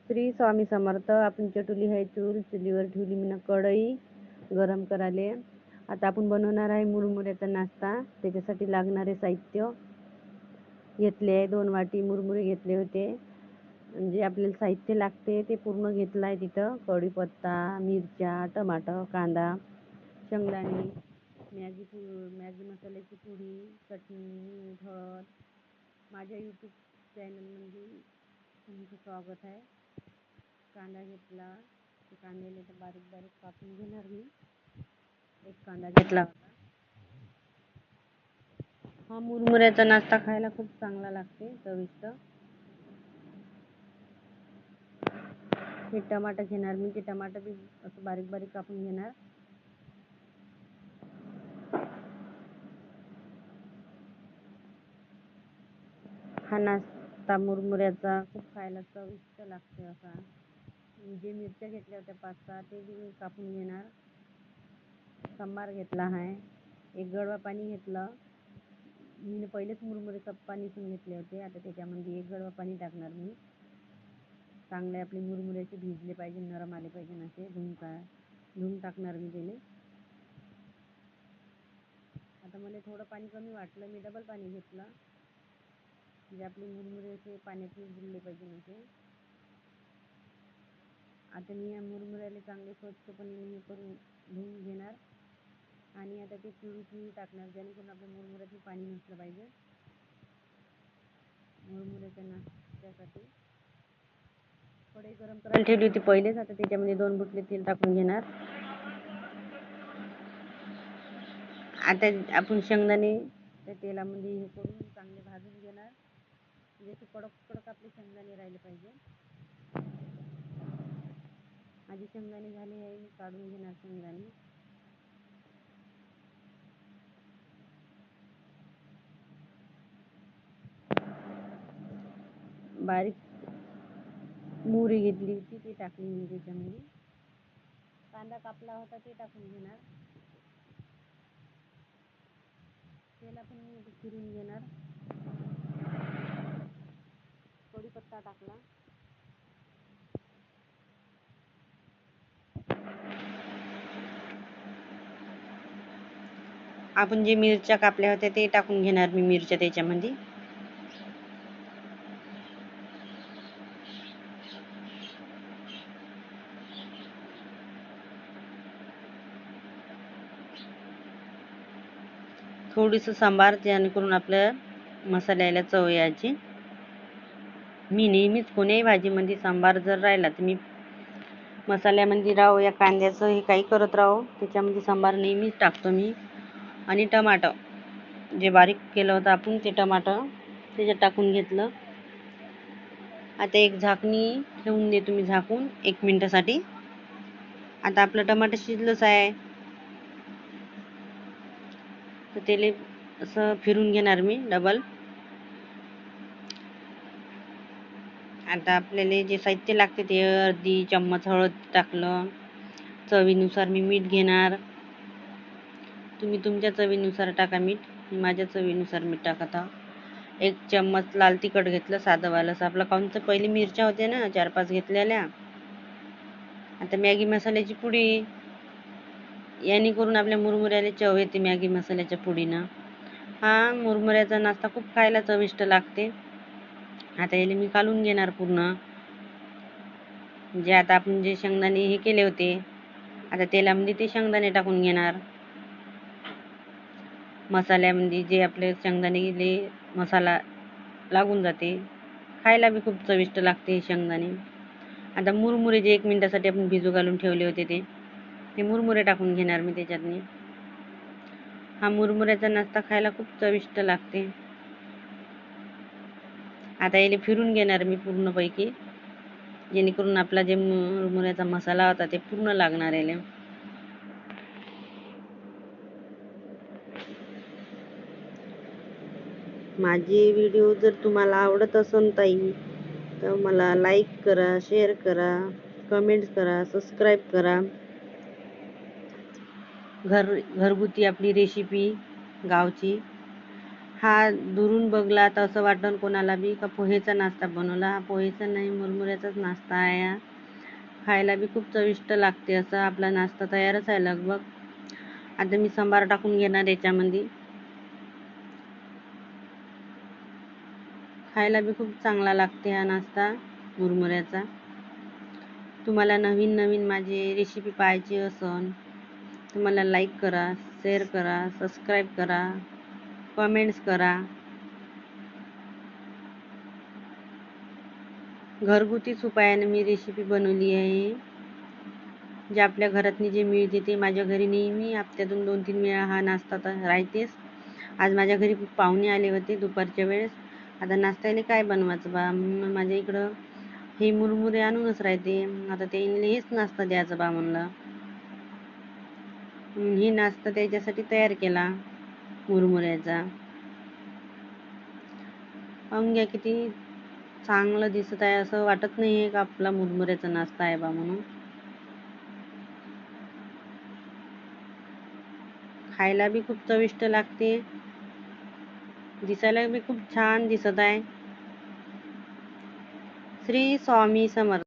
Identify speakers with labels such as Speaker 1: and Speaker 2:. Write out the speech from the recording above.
Speaker 1: श्री स्वामी समर्थ. आपण चटुली आहे चुलीवर ठेवली मी कढई गरम करायले. आता आपण बनवणार आहे मुरमुऱ्याचा नाश्ता. त्याच्यासाठी लागणारे साहित्य घेतले आहे. 2 वाटी मुरमुरे घेतले होते. जे आपल्याला साहित्य लागते ते पूर्ण घेतलं आहे तिथं. कढीपत्ता, मिरच्या, टमाटर, कांदा, शेंगदाणे, मॅगी मसाल्याची पुडी, चटणी, मीठ, हळद. माझ्या यूट्यूब चॅनलमध्ये तुमचं स्वागत आहे. कांदा घेतला. कांद्याला तर बारीक बारीक कापून घेणार मी. एक कांदा घेतला होता. हा मुरमुऱ्याचा नाश्ता खायला खूप चांगला लागते, चविष्ट. हे टमाटर घेणार मी. ते टमाटर बी असं बारीक बारीक कापून घेणार. हा नाश्ता मुरमुऱ्याचा खूप खायला चविष्ट लागते असा. जे मिरच्या घेतल्या होत्या 5-6 ते बी कापून घेणार. सांबार घेतला आहे. एक गडवा पाणी घेतलं. मी पहिलेच मुरमुरे पाणी घेतले होते. आता त्याच्यामध्ये 1 गडवा पाणी टाकणार मी. चांगले आपले मुरमुऱ्याचे भिजले पाहिजे, नरम आले पाहिजे असे धुवून टाकणार मी त्याने. आता मला थोडं पाणी कमी वाटलं, मी डबल पाणी घेतलं. म्हणजे आपले मुरमुरे असे पाण्यात भिजले पाहिजे असे. आता मी या मुरमुऱ्याला चांगले स्वच्छपणे हे करून धुवून घेणार आणि आता ते पिळून टाकणार, जेणेकरून आपल्या मुरमुऱ्यात पाणी नसलं पाहिजे. मुरमुऱ्याच्या नाश्त्यासाठी कढई गरम करायला ठेवली होती पहिलेच. आता त्याच्यामध्ये 2 बुटले तेल टाकून घेणार. आता आपण शेंगदाणे त्या तेलामध्ये हे करून चांगले भाजून घेणार. म्हणजे कडक कडक आपले शेंगदाणे राहिले पाहिजे. माझे शेंगदाणे झाले आहे, मी काढून घेणार शेंगदाणे. बारीक मोहरी घेतली होती, ती टाकली मी त्याच्यामध्ये. कांदा कापला होता ते टाकून घेणार. तेल आपण फिरून घेणार. कढीपत्ता टाकला. आपण जे मिरच्या कापल्या होत्या ते टाकून घेणार मी मिरच्या त्याच्यामध्ये. थोडीसं सांबार, जेणेकरून आपल्या मसाल्याला चव यायची. मी नेहमीच कोण्याही भाजीमध्ये सांबार जर राहिला तर मी मसाल्यामध्ये राहो या कांद्याचं हे काही करत राहो, त्याच्यामध्ये सांबार नेहमीच टाकतो मी. आणि टमाटर जे बारीक केलं होतं आपण ते टमाटर त्याच्यात टाकून घेतलं. आता एक झाकणी ठेवून देतो मी झाकून 1 मिनिटासाठी. आता आपलं टमाटर शिजलंच आहे, तर त्याला असं फिरून घेणार मी डबल. आता आपल्याला जे साहित्य लागते ते अर्धी चम्मच हळद टाकलं. चवीनुसार मी मीठ घेणार. तुम्ही तुमच्या चवीनुसार टाका मीठ. मी माझ्या चवीनुसार मीठ टाकत आहो. 1 चम्मच लाल तिखट घेतलं साधंवालं आपलं. काहून तर पहिले मिरच्या होत्या ना 4-5 घेतलेल्या. आता मॅगी मसाल्याची पुडी, याने करून आपल्या मुरमुऱ्याला चव येते मॅगी मसाल्याच्या पुडीनं. हा मुरमुऱ्याचा नाश्ता खूप खायला चविष्ट लागते. आता याला मी कालून घेणार पूर्ण. जे आता आपण जे शेंगदाणे हे केले होते, आता तेलामध्ये ते शेंगदाणे टाकून घेणार. मसाल्यामध्ये जे आपले शेंगदाणे मसाला लागून जाते, खायला बी खूप चविष्ट लागते शेंगदाणे. आता मुरमुरे जे 1 मिनिटासाठी आपण भिजू घालून ठेवले होते ते मुरमुरे टाकून घेणार मी त्याच्यातनी. हा मुरमुऱ्याचा नाश्ता खायला खूप चविष्ट लागते. आता याला फिरून घेणार मी पूर्णपैकी, जेणेकरून आपला जे मुरमुऱ्याचा मसाला होता ते पूर्ण लागणार याला. माझे व्हिडिओ जर तुम्हाला आवडत असेल ताई, तर मला लाईक करा, शेअर करा, कमेंट्स करा, सबस्क्राईब करा. घरगुती आपली रेसिपी गावची. हा दुरून बघला तर असं वाटन कोणाला बी का पोहेचा नाश्ता बनवला. हा पोहेचा नाही, मुरमुऱ्याचाच नाश्ता आहे हा. खायला बी खूप चविष्ट लागते. असं आपला नाश्ता तयारच आहे लगभग. आता मी सांबार टाकून घेणार याच्यामध्ये. खायला बी खूप चांगला लागते हा नाश्ता मुरमुऱ्याचा. तुम्हाला नवीन नवीन माझी रेसिपी पाहायची असन तर मला लाईक करा, शेअर करा, सबस्क्राईब करा, कमेंट्स करा. घरगुतीच उपायाने मी रेसिपी बनवली आहे. जे आपल्या घरातनी जे मिळते ते माझ्या घरी नेहमी हप्त्यातून 2-3 वेळा हा नाश्ता तर राहतेच. आज माझ्या घरी खूप पाहुणे आले होते दुपारच्या वेळेस. आता नाश्त्याला काय बनवायचं बा, माझ्या इकडं हे मुरमुरे आणूनच राहते. आता त्यांना हेच नाश्ता द्यायचा बा म्हणलं. ही नाश्ता त्याच्यासाठी तयार केला मुरमुऱ्याचा. पाहून किती चांगलं दिसत आहे. असं वाटत नाही आहे का आपला मुरमुऱ्याचा नाश्ता आहे बा म्हणून. खायला बी खूप चविष्ट लागते. दिसायला बी खूप छान दिसत आहे. श्री स्वामी समर्थ.